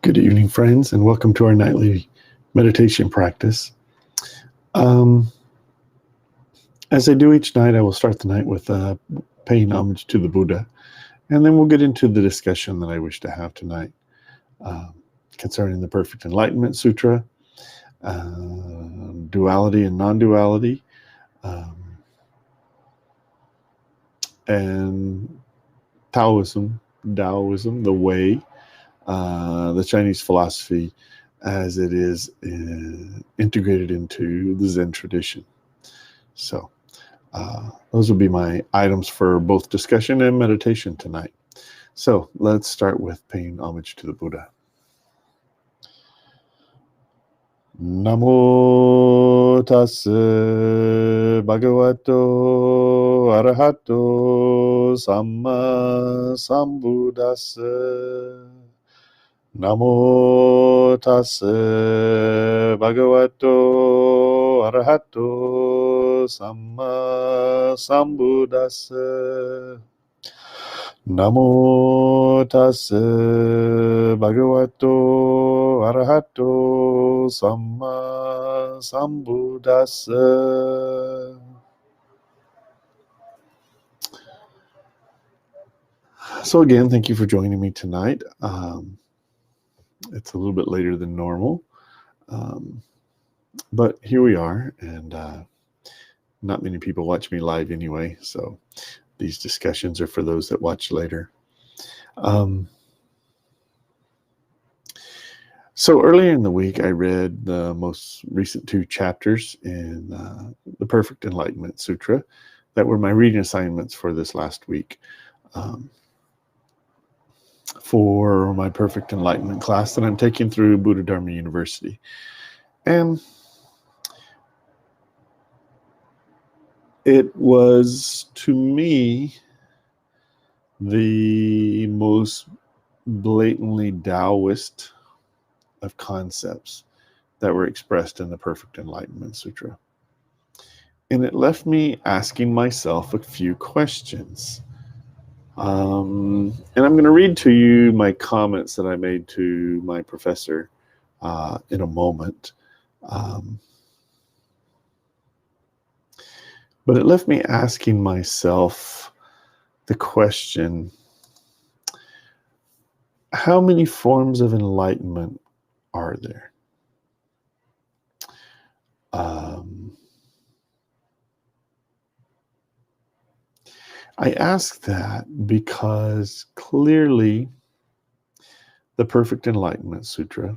Good evening, friends, and welcome to our nightly meditation practice. As I do each night, I will start the night with paying homage to the Buddha, and then we'll get into the discussion that I wish to have tonight concerning the Perfect Enlightenment Sutra, duality and non-duality, and Taoism, the way, the Chinese philosophy as it is integrated into the Zen tradition. So those will be my items for both discussion and meditation tonight. So let's start with paying homage to the Buddha. Namo tassa bhagavato arahato samma sambuddhassa. Namo tassa bhagavato arahato samma sambuddhassa. Namo tassa bhagavato arahato samma sambuddhassa. So again, thank you for joining me tonight. It's a little bit later than normal, but here we are, and not many people watch me live anyway, so these discussions are for those that watch later. So earlier in the week, I read the most recent 2 chapters in the Perfect Enlightenment Sutra that were my reading assignments for this last week. For my Perfect Enlightenment class that I'm taking through Buddha Dharma University. And it was, to me, the most blatantly Taoist of concepts that were expressed in the Perfect Enlightenment Sutra. And it left me asking myself a few questions. And I'm going to read to you my comments that I made to my professor in a moment. But it left me asking myself the question, how many forms of enlightenment are there? I ask that because clearly the Perfect Enlightenment Sutra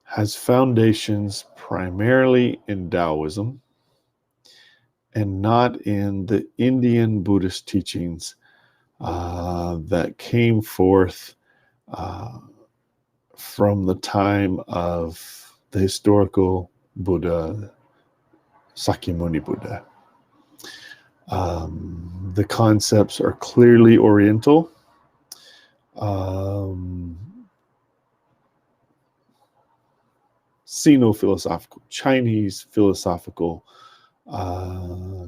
has foundations primarily in Taoism and not in the Indian Buddhist teachings that came forth from the time of the historical Buddha, Sakyamuni Buddha. The concepts are clearly Oriental. Sino-philosophical, Chinese philosophical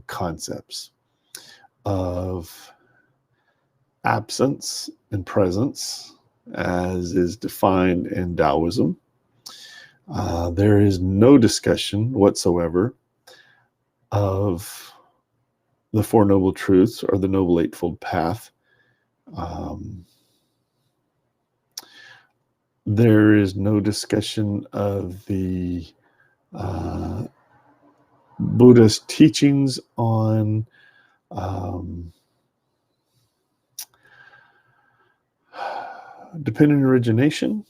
concepts of absence and presence as is defined in Taoism. There is no discussion whatsoever of the Four Noble Truths or the Noble Eightfold Path. There is no discussion of the Buddha's teachings on dependent origination,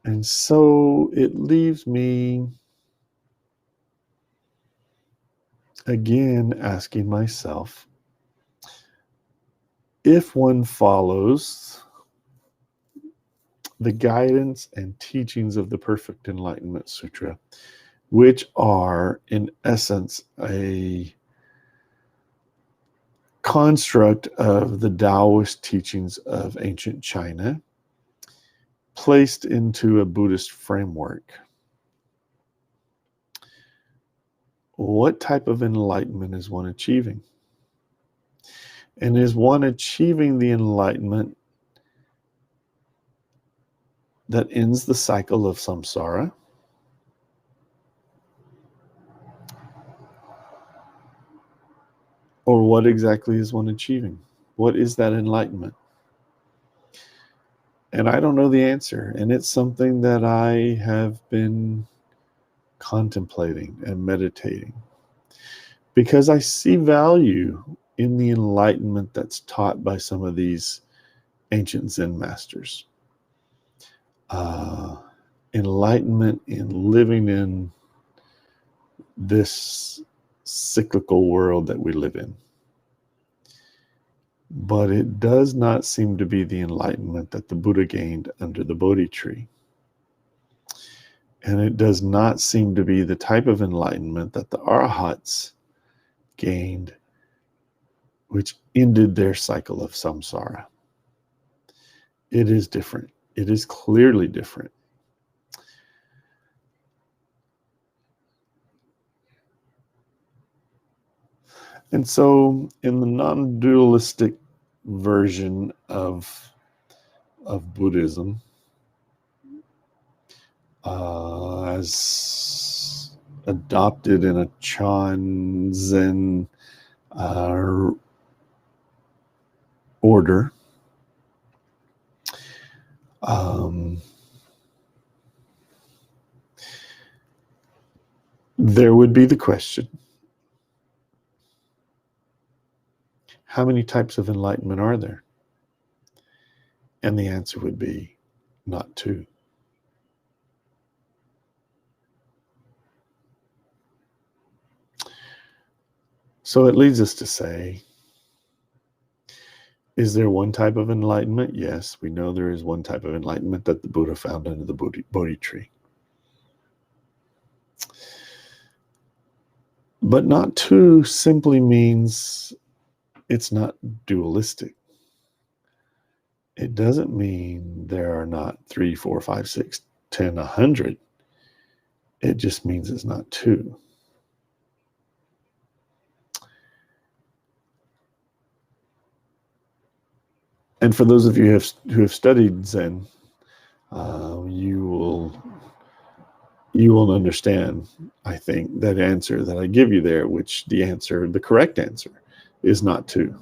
and so it leaves me again asking myself, if one follows the guidance and teachings of the Perfect Enlightenment Sutra, which are in essence a construct of the Taoist teachings of ancient China, placed into a Buddhist framework, what type of enlightenment is one achieving? And is one achieving the enlightenment that ends the cycle of samsara? Or what exactly is one achieving? What is that enlightenment? And I don't know the answer. And it's something that I have been contemplating and meditating, because I see value in the enlightenment that's taught by some of these ancient Zen masters. Enlightenment in living in this cyclical world that we live in. But it does not seem to be the enlightenment that the Buddha gained under the Bodhi tree. And it does not seem to be the type of enlightenment that the Arahats gained, which ended their cycle of samsara. It is different. It is clearly different. And so in the non-dualistic version of Buddhism, as adopted in a Chan Zen order, there would be the question, how many types of enlightenment are there? And the answer would be not two. So it leads us to say, is there one type of enlightenment? Yes, we know there is one type of enlightenment that the Buddha found under the Bodhi tree. But not two simply means it's not dualistic. It doesn't mean there are not 3, 4, 5, 6, 10, 100. It just means it's not two. And for those of you who have studied Zen, you will understand, I think, that answer that I give you there, which the correct answer is not two.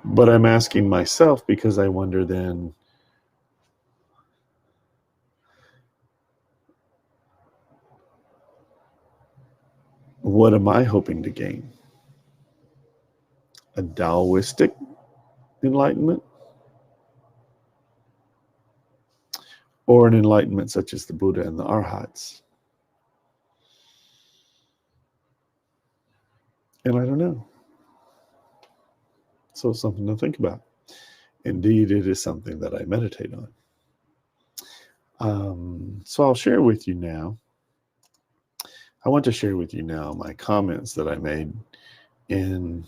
But I'm asking myself, because I wonder then, what am I hoping to gain? A Taoistic enlightenment? Or an enlightenment such as the Buddha and the Arhats? And I don't know. So it's something to think about. Indeed, it is something that I meditate on. So I'll share with you now. I want to share with you now my comments that I made in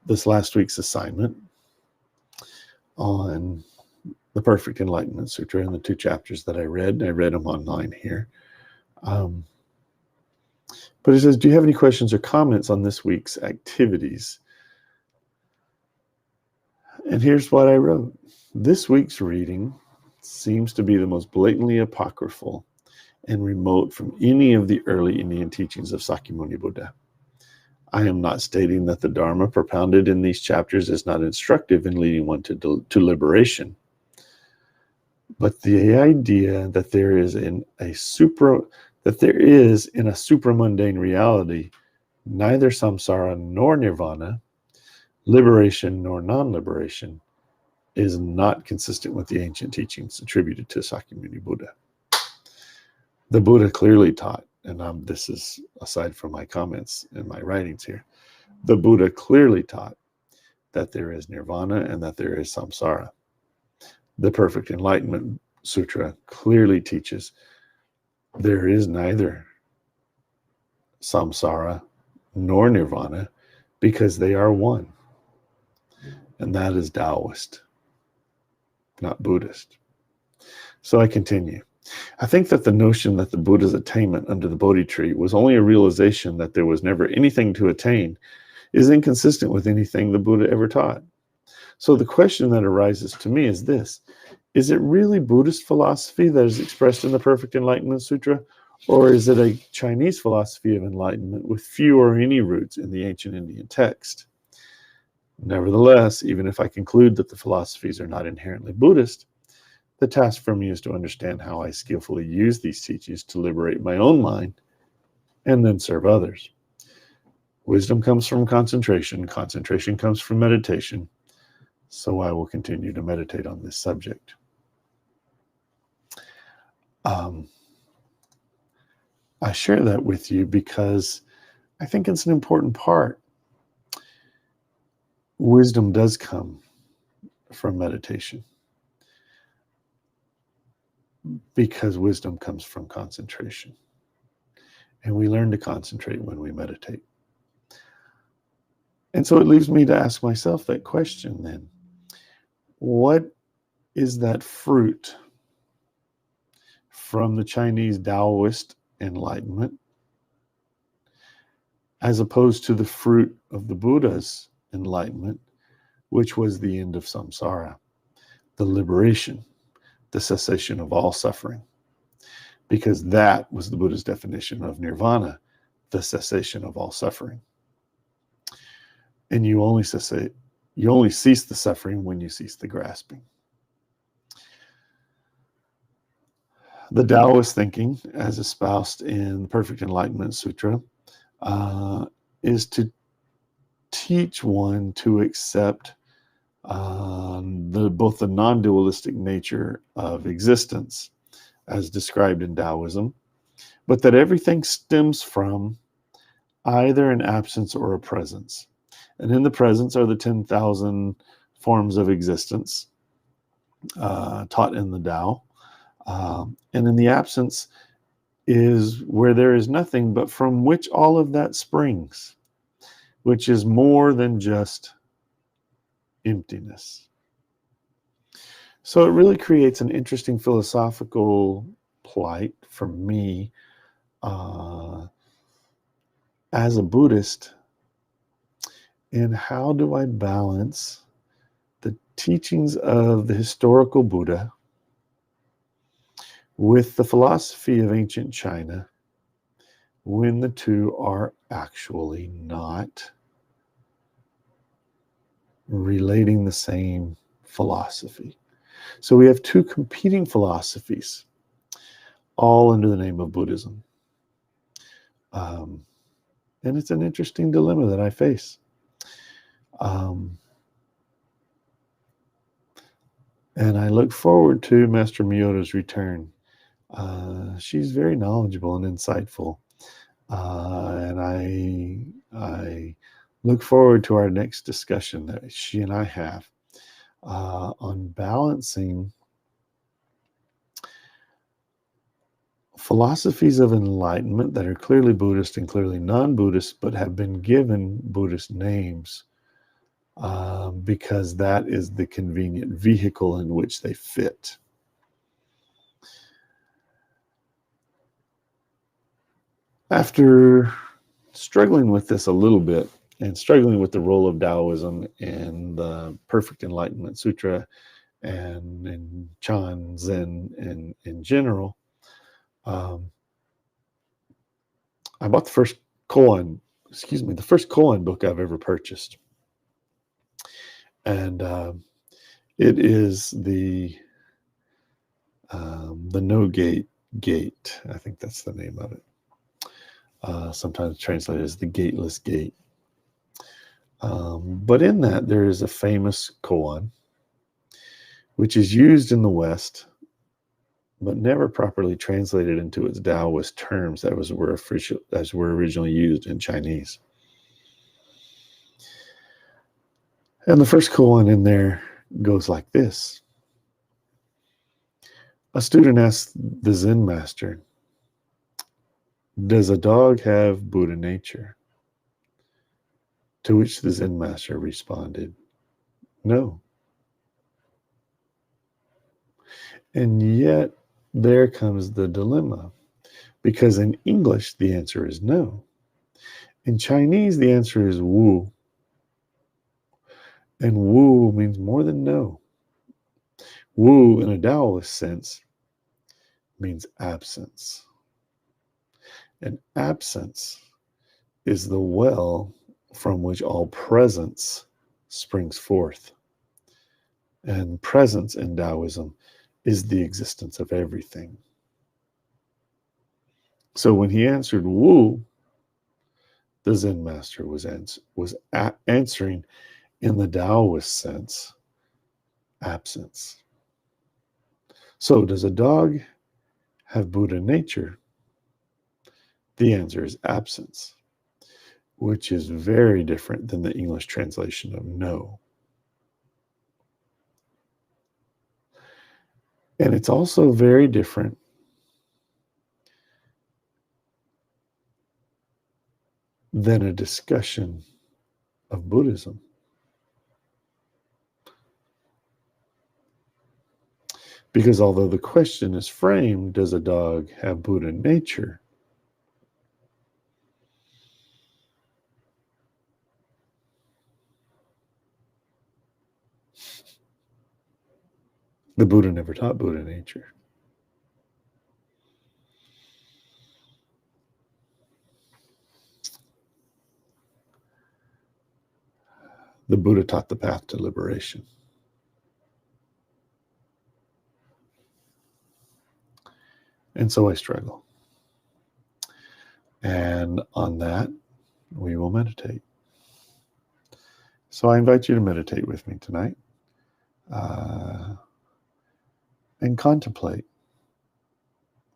this last week's assignment on the Perfect Enlightenment Sutra and the 2 chapters that I read. I read them online here. But it says, do you have any questions or comments on this week's activities? And here's what I wrote. This week's reading seems to be the most blatantly apocryphal and remote from any of the early Indian teachings of Sakyamuni Buddha. I am not stating that the Dharma propounded in these chapters is not instructive in leading one to liberation, but the idea that there is in a supramundane reality neither samsara nor nirvana, liberation nor non-liberation, is not consistent with the ancient teachings attributed to Sakyamuni Buddha. The Buddha clearly taught, and this is aside from my comments and my writings here, the Buddha clearly taught that there is nirvana and that there is samsara. The Perfect Enlightenment Sutra clearly teaches there is neither samsara nor nirvana because they are one. And that is Taoist, not Buddhist. So I continue. I think that the notion that the Buddha's attainment under the Bodhi tree was only a realization that there was never anything to attain is inconsistent with anything the Buddha ever taught. So the question that arises to me is this: is it really Buddhist philosophy that is expressed in the Perfect Enlightenment Sutra, or is it a Chinese philosophy of enlightenment with few or any roots in the ancient Indian text? Nevertheless, even if I conclude that the philosophies are not inherently Buddhist, the task for me is to understand how I skillfully use these teachings to liberate my own mind and then serve others. Wisdom comes from concentration. Concentration comes from meditation. So I will continue to meditate on this subject. I share that with you because I think it's an important part. Wisdom does come from meditation because wisdom comes from concentration. And we learn to concentrate when we meditate. And so it leaves me to ask myself that question then. What is that fruit from the Chinese Taoist enlightenment as opposed to the fruit of the Buddha's enlightenment, which was the end of samsara, the liberation, the cessation of all suffering? Because that was the Buddha's definition of nirvana, the cessation of all suffering. And you only cease the suffering when you cease the grasping. The Taoist thinking, as espoused in the Perfect Enlightenment Sutra, is to teach one to accept both the non-dualistic nature of existence, as described in Taoism, but that everything stems from either an absence or a presence. And in the presence are the 10,000 forms of existence taught in the Tao. And in the absence is where there is nothing, but from which all of that springs, which is more than just emptiness. So it really creates an interesting philosophical plight for me as a Buddhist. And how do I balance the teachings of the historical Buddha with the philosophy of ancient China when the two are actually not relating the same philosophy? So we have two competing philosophies, all under the name of Buddhism. And it's an interesting dilemma that I face. And I look forward to Master Miyota's return. She's very knowledgeable and insightful. And I look forward to our next discussion that she and I have on balancing philosophies of enlightenment that are clearly Buddhist and clearly non-Buddhist, but have been given Buddhist names because that is the convenient vehicle in which they fit. After struggling with this a little bit and struggling with the role of Taoism in the Perfect Enlightenment Sutra and in Chan Zen in general, I bought the first koan book I've ever purchased. And it is the No Gate. I think that's the name of it. Sometimes translated as the Gateless Gate. But in that, there is a famous koan, which is used in the West, but never properly translated into its Taoist terms as were originally used in Chinese. And the first koan in there goes like this. A student asked the Zen master, "Does a dog have Buddha nature?" To which the Zen master responded, "No." And yet, there comes the dilemma. Because in English, the answer is no. In Chinese, the answer is wu. And wu means more than no. Wu, in a Taoist sense, means absence. And absence is the well from which all presence springs forth. And presence in Taoism is the existence of everything. So when he answered Wu, the Zen master was answering in the Taoist sense, absence. So does a dog have Buddha nature? The answer is absence, which is very different than the English translation of no. And it's also very different than a discussion of Buddhism. Because although the question is framed, does a dog have Buddha nature? The Buddha never taught Buddha nature. The Buddha taught the path to liberation. And so I struggle. And on that, we will meditate. So I invite you to meditate with me tonight and contemplate,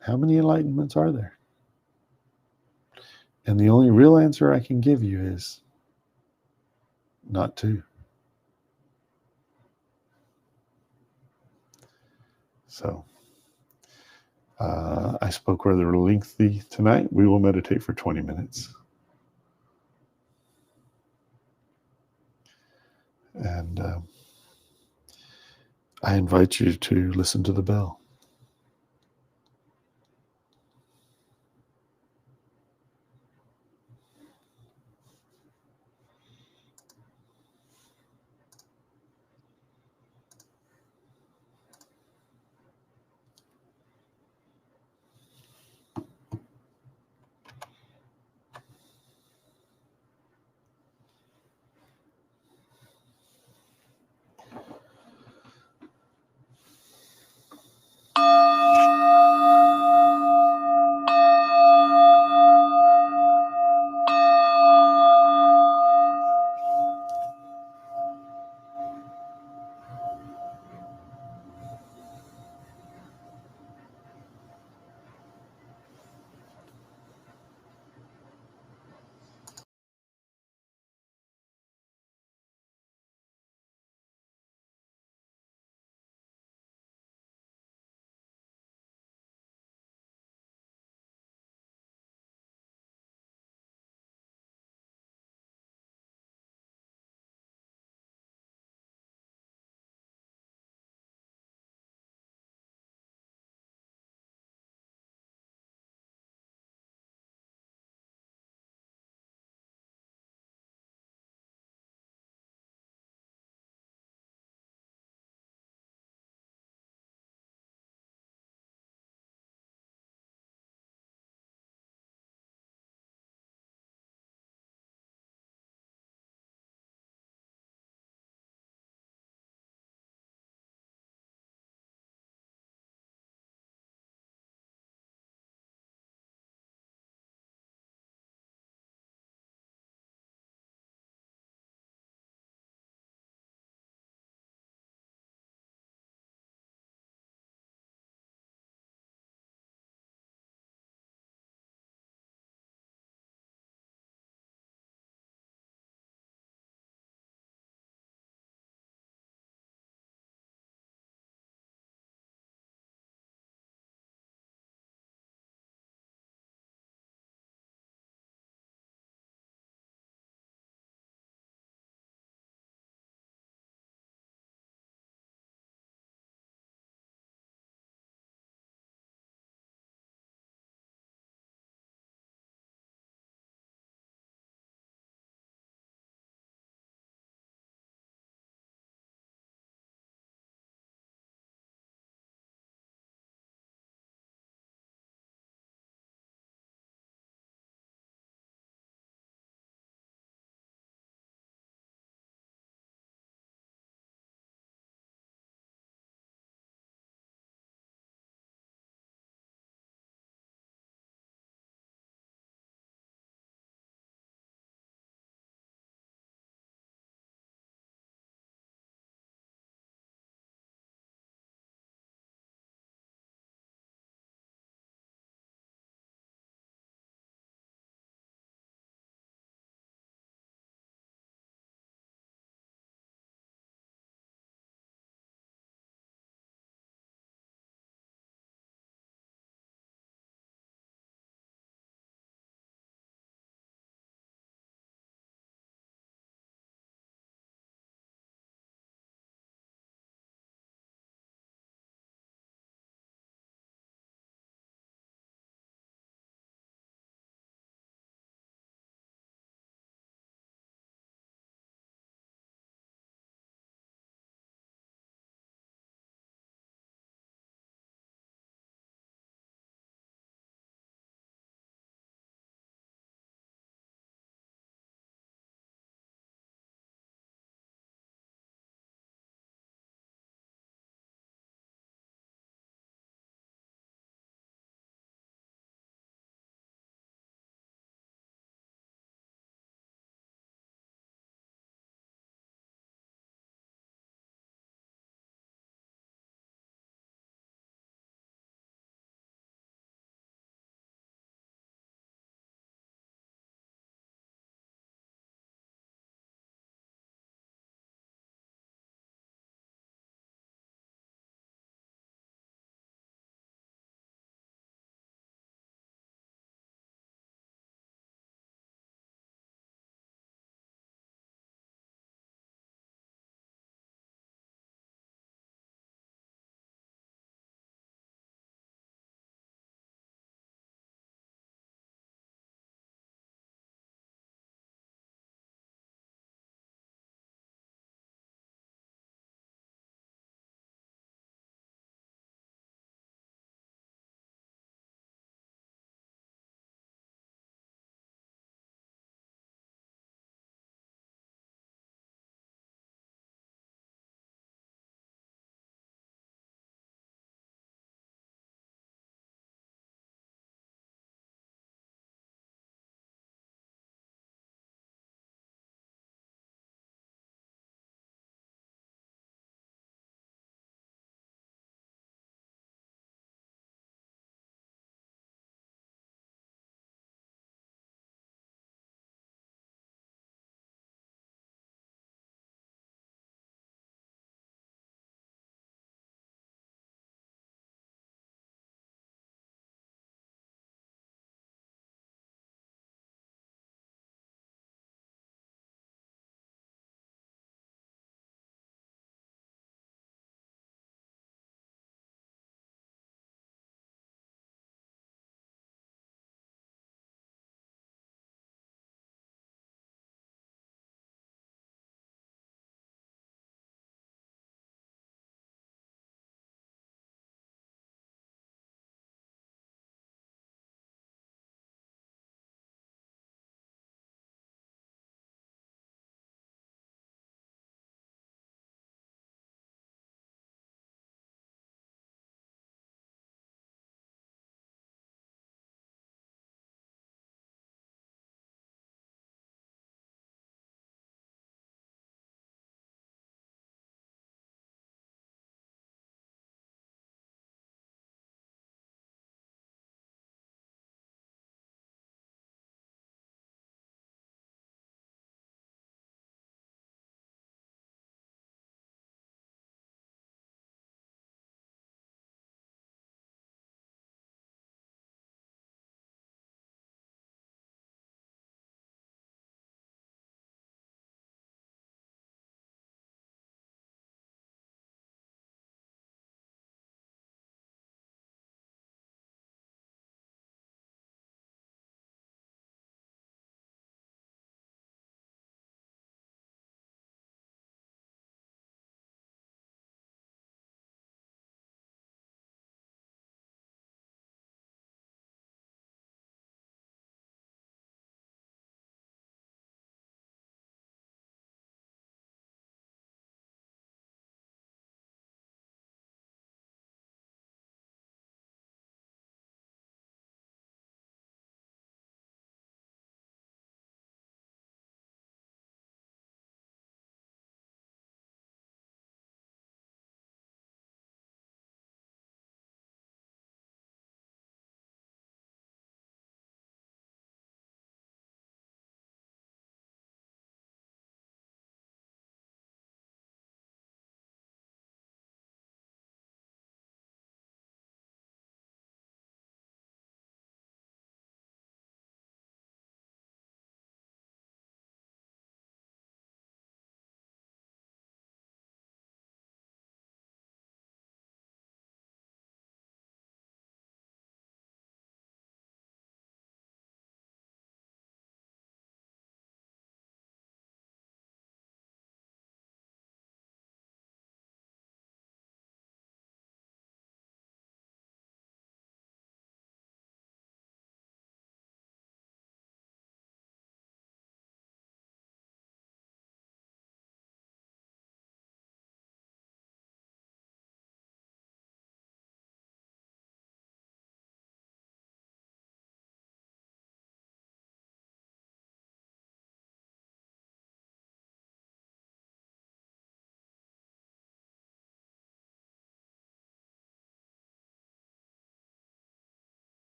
how many enlightenments are there? And the only real answer I can give you is not two. So I spoke rather lengthy tonight. We will meditate for 20 minutes. And I invite you to listen to the bell.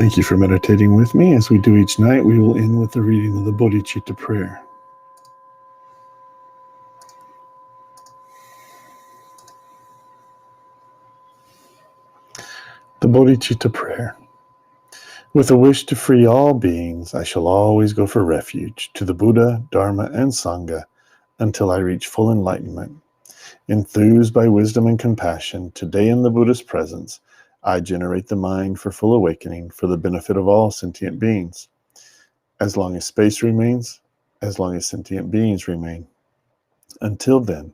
Thank you for meditating with me. As we do each night, we will end with the reading of the Bodhicitta prayer. The Bodhicitta prayer. With a wish to free all beings, I shall always go for refuge to the Buddha, Dharma, and Sangha until I reach full enlightenment. Enthused by wisdom and compassion, today in the Buddha's presence, I generate the mind for full awakening for the benefit of all sentient beings. As long as space remains, as long as sentient beings remain. Until then,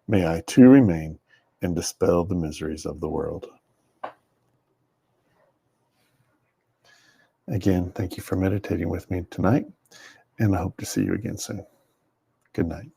may I too remain and dispel the miseries of the world. Again, thank you for meditating with me tonight, and I hope to see you again soon. Good night.